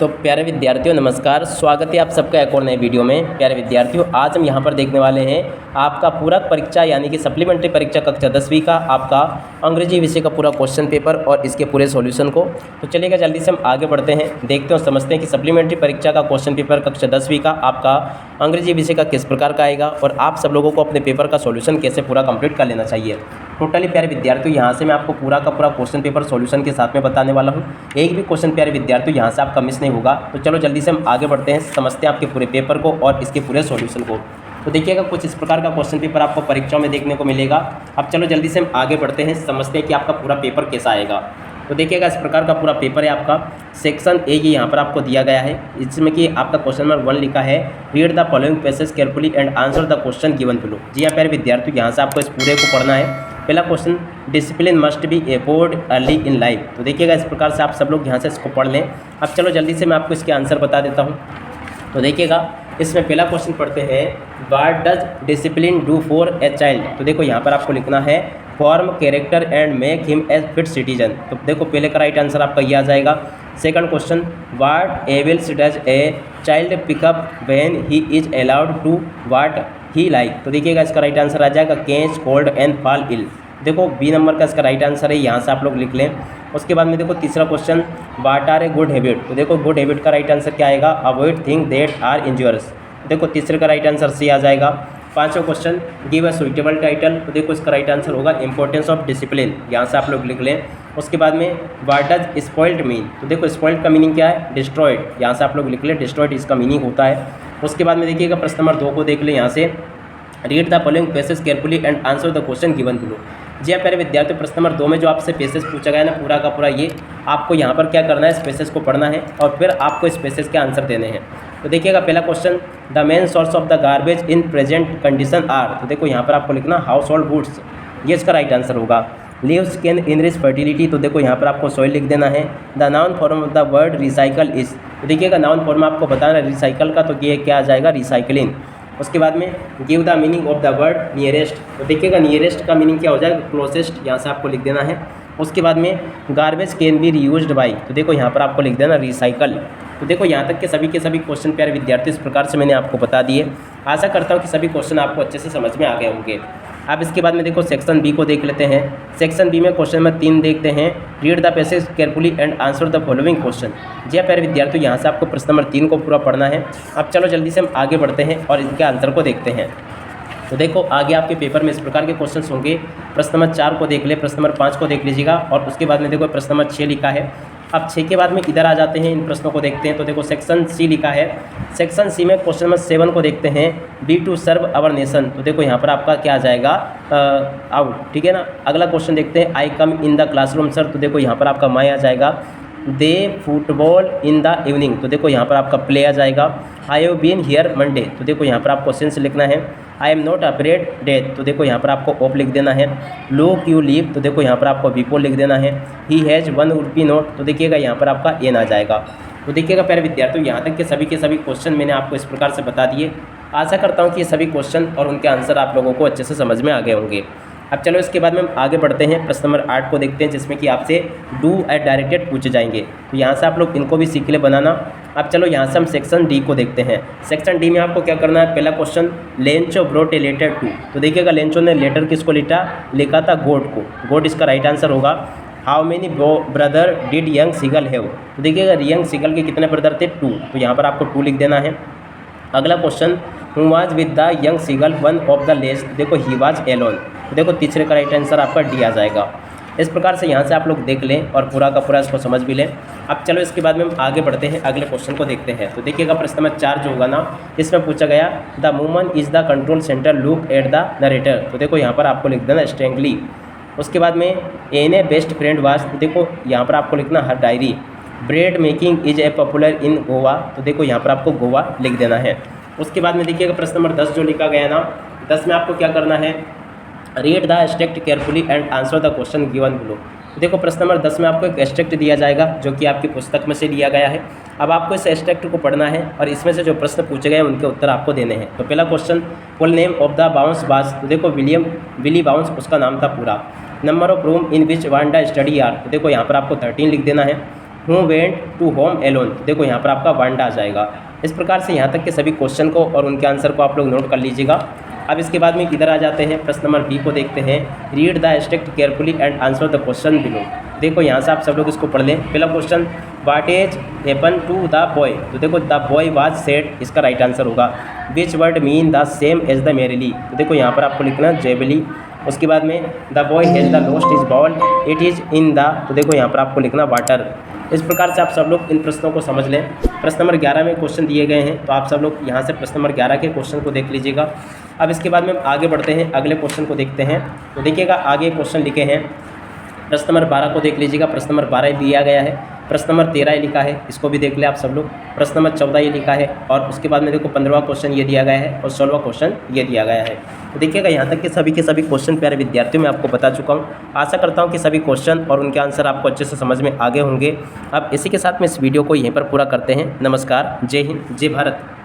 तो प्यारे विद्यार्थियों नमस्कार, स्वागत है आप सबका एक और नए वीडियो में। प्यारे विद्यार्थियों, आज हम यहाँ पर देखने वाले हैं आपका पूरक परीक्षा यानी कि सप्लीमेंट्री परीक्षा कक्षा 10वीं का आपका अंग्रेजी विषय का पूरा क्वेश्चन पेपर और इसके पूरे सॉल्यूशन को। तो चलिएगा जल्दी से हम आगे बढ़ते हैं, देखते हैं और समझते हैं कि सप्लीमेंट्री परीक्षा का क्वेश्चन पेपर कक्षा 10वीं का आपका अंग्रेजी विषय का किस प्रकार का आएगा और आप सब लोगों को अपने पेपर का सॉल्यूशन कैसे पूरा कंप्लीट कर लेना चाहिए। टोटली प्यारे विद्यार्थियों यहाँ से मैं आपको पूरा का पूरा क्वेश्चन पेपर सॉल्यूशन के साथ में बताने वाला हूँ। एक भी क्वेश्चन प्यारे विद्यार्थियों यहाँ से आपका मिस नहीं होगा। तो चलो जल्दी से हम आगे बढ़ते हैं, समझते हैं आपके पूरे पेपर को और इसके पूरे सॉल्यूशन को। तो देखिएगा कुछ इस प्रकार का क्वेश्चन पेपर आपको परीक्षाओं में देखने को मिलेगा। अब चलो जल्दी से हम आगे बढ़ते हैं, समझते हैं कि आपका पूरा पेपर कैसा आएगा। तो देखिएगा इस प्रकार का पूरा पेपर है आपका। सेक्शन ए ये यहाँ पर आपको दिया गया है, इसमें कि आपका क्वेश्चन नंबर 1 लिखा है, read the following passage carefully and answer the question given below. जी हाँ प्यारे विद्यार्थियों, यहाँ से आपको इस पूरे को पढ़ना है। पहला question, discipline must be afford early in life. तो देखिएगा इस प्रकार से आप सब लोग यहाँ से इसको पढ़ लें। अब चलो जल्दी से मैं आपको इसके आंसर बता देता हूँ। तो देखिएगा इसमें पहला क्वेश्चन पढ़ते हैं, what does discipline do for a child. तो देखो यहाँ पर आपको लिखना है, form character and make him as fit citizen. तो देखो पहले का राइट आंसर आपका ये आ जाएगा। Second question, what evils does a child pick up when he is allowed to what he like. तो देखिएगा इसका राइट आंसर आ जाएगा, catch cold and fall ill. देखो बी नंबर का इसका राइट आंसर है, यहाँ से आप लोग लिख लें। उसके बाद में देखो तीसरा question, what are a good habit. तो देखो गुड हैबिट का राइट आंसर क्या आएगा, avoid thing that are injurious. देखो तीसरे का राइट आंसर सी आ जाएगा। पांचवा question, give a suitable title. तो देखो इसका राइट आंसर होगा इंपॉर्टेंस ऑफ डिसिप्लिन, यहाँ से आप लोग लिख लें। उसके बाद में व्हाट डज स्पॉइल्ड मीन। तो देखो स्पॉइल्ड का मीनिंग क्या है, डिस्ट्रॉयड, यहाँ से आप लोग लिख लें, डिस्ट्रॉयड इसका मीनिंग होता है। उसके बाद में देखिएगा प्रश्न नंबर 2 को देख लें, यहाँ से read the following passage carefully and answer the question given below. जी हाँ प्यारे विद्यार्थियों, प्रश्न नंबर 2 में जो आपसे पैसेज पूछा गया है ना पूरा का पूरा, ये आपको यहाँ पर क्या करना है, इस पैसेज को पढ़ना है और फिर आपको इस पैसेज के आंसर देने हैं। तो देखिएगा पहला question, the main source of the garbage in present condition are. तो देखो यहाँ पर आपको लिखना हाउस होल्ड गुड्स, ये इसका राइट आंसर होगा। Leaves can enrich fertility. तो देखो यहाँ पर आपको सॉइल लिख देना है। The noun form of the word recycle is. तो देखिएगा नाउन फॉर्म आपको बताना है रिसाइकल का, तो ये क्या आ जाएगा, रिसाइकलिंग। उसके बाद में give the meaning of the word nearest. तो देखिएगा नियरेस्ट का मीनिंग क्या हो जाएगा, क्लोजेस्ट, यहाँ से आपको लिख देना है। उसके बाद में garbage can be reused by. तो देखो यहाँ पर आपको लिख देना रिसाइकल। तो देखो यहाँ तक के सभी क्वेश्चन प्यारे विद्यार्थी इस प्रकार से मैंने आपको बता दिए। आशा करता हूँ कि सभी क्वेश्चन आपको अच्छे से समझ में आ गए होंगे। अब इसके बाद में देखो सेक्शन बी को देख लेते हैं। सेक्शन बी में क्वेश्चन नंबर 3 देखते हैं, read the passage carefully and answer the following question. जी हाँ प्यारे विद्यार्थियों, यहाँ से आपको प्रश्न नंबर 3 को पूरा पढ़ना है। अब चलो जल्दी से हम आगे बढ़ते हैं और इनके आंसर को देखते हैं। तो देखो आगे आपके पेपर में इस प्रकार के क्वेश्चंस होंगे। प्रश्न नंबर 4 को देख ले, प्रश्न नंबर 5 को देख लीजिएगा और उसके बाद में देखो प्रश्न नंबर 6 लिखा है। अब 6 के बाद में इधर आ जाते हैं, इन प्रश्नों को देखते हैं। तो देखो सेक्शन सी लिखा है। सेक्शन सी में क्वेश्चन नंबर 7 को देखते हैं, be to serve our nation. तो देखो यहाँ पर आपका क्या आ जाएगा, आउट, ठीक है ना। अगला क्वेश्चन देखते हैं, I come in the classroom sir. तो देखो यहाँ पर आपका माई आ जाएगा। They football in the evening. तो देखो यहाँ पर आपका प्ले आ जाएगा। I have been here Monday. तो देखो यहाँ पर आपको सेंस लिखना है। I am not afraid death. तो देखो यहाँ पर आपको ऑफ लिख देना है। Look you leave. तो देखो यहाँ पर आपको बिफोर लिख देना है। He has 1 rupee note. तो देखिएगा यहाँ पर आपका एन आ जाएगा। तो देखिएगा प्यारे विद्यार्थियों, यहाँ तक के सभी क्वेश्चन मैंने आपको इस प्रकार से बता दिए। आशा करता हूँ कि ये सभी क्वेश्चन और उनके आंसर आप लोगों को अच्छे से समझ में आ गए होंगे। अब चलो इसके बाद में हम आगे बढ़ते हैं, प्रश्न नंबर 8 को देखते हैं, जिसमें कि आपसे डू एट डायरेक्टेड पूछे जाएंगे। तो यहाँ से आप लोग इनको भी सीख ले बनाना। अब चलो यहाँ से हम सेक्शन डी को देखते हैं। सेक्शन डी में आपको क्या करना है, पहला question, Lencho brought a letter to. तो देखिएगा लेंचो ने लेटर किसको लिखा था, गोड को। गोड इसका राइट आंसर होगा। How many brother did young seagull have. तो देखिएगा यंग सीगल के कितने ब्रदर थे, 2। तो यहाँ पर आपको 2 लिख देना है। अगला question, who was with the young seagull one of the less. देखो ही वाज एलोन। तो देखो तीसरे का राइट आंसर आपका डी आ जाएगा। इस प्रकार से यहाँ से आप लोग देख लें और पूरा का पूरा इसको समझ भी लें। अब चलो इसके बाद में हम आगे बढ़ते हैं, अगले क्वेश्चन को देखते हैं। तो देखिएगा प्रश्न नंबर 4 जो होगा ना, इसमें पूछा गया, the woman is the control centre, look at the narrator. तो देखो यहाँ पर आपको लिख देना स्ट्रेंगली। उसके बाद में an a best friend was. तो देखो यहाँ पर आपको लिखना हर diary. Bread making is a popular in Goa. तो देखो यहाँ पर आपको गोवा लिख देना है। उसके बाद में देखिएगा प्रश्न नंबर 10 जो लिखा गया ना, 10 में आपको क्या करना है, read the extract carefully and answer the question given below. देखो प्रश्न नंबर 10 में आपको एक एक्सट्रैक्ट दिया जाएगा जो कि आपकी पुस्तक में से लिया गया है। अब आपको इस एक्सट्रैक्ट को पढ़ना है और इसमें से जो प्रश्न पूछे गए हैं उनके उत्तर आपको देने हैं। तो पहला question, full name of the bounce boss. तो देखो विली बाउंस उसका नाम था पूरा। Number of room in which Wanda study are. तो देखो यहाँ पर आपको 13 लिख देना है। Who went to home alone. देखो यहाँ पर आपका वांडा आ जाएगा। इस प्रकार से यहाँ तक के सभी क्वेश्चन को और उनके आंसर को आप लोग नोट कर लीजिएगा। अब इसके बाद में इधर आ जाते हैं, प्रश्न नंबर बी को देखते हैं। Read the text carefully and answer the question below. देखो यहाँ से आप सब लोग इसको पढ़ लें। पहला question, what is happen to the boy. तो देखो द बॉय वाज सैड, इसका राइट आंसर होगा। Which word mean the same as the merrily. तो देखो यहाँ पर आपको लिखना जेबली। उसके बाद में the boy has the lost his ball, it is in the. तो देखो यहाँ पर आपको लिखना वाटर। इस प्रकार से आप सब लोग इन प्रश्नों को समझ लें। प्रश्न नंबर 11 में क्वेश्चन दिए गए हैं, तो आप सब लोग यहाँ से प्रश्न नंबर 11 के क्वेश्चन को देख लीजिएगा। अब इसके बाद में हम आगे बढ़ते हैं, अगले क्वेश्चन को देखते हैं। तो देखिएगा आगे क्वेश्चन लिखे हैं। प्रश्न नंबर 12 को देख लीजिएगा। प्रश्न नंबर 12 दिया गया है। प्रश्न नंबर 13 ये लिखा है, इसको भी देख ले आप सब लोग। प्रश्न नंबर 14 ये लिखा है, और उसके बाद में देखो 15वां क्वेश्चन ये दिया गया है और 16वां क्वेश्चन ये दिया गया है। तो देखिएगा यहाँ तक के सभी क्वेश्चन प्यारे विद्यार्थियों मैं आपको बता चुका हूँ। आशा करता हूँ कि सभी क्वेश्चन और उनके आंसर आपको अच्छे से समझ में आ गए होंगे। अब इसी के साथ में इस वीडियो को यहीं पर पूरा करते हैं। नमस्कार, जय हिंद, जय भारत।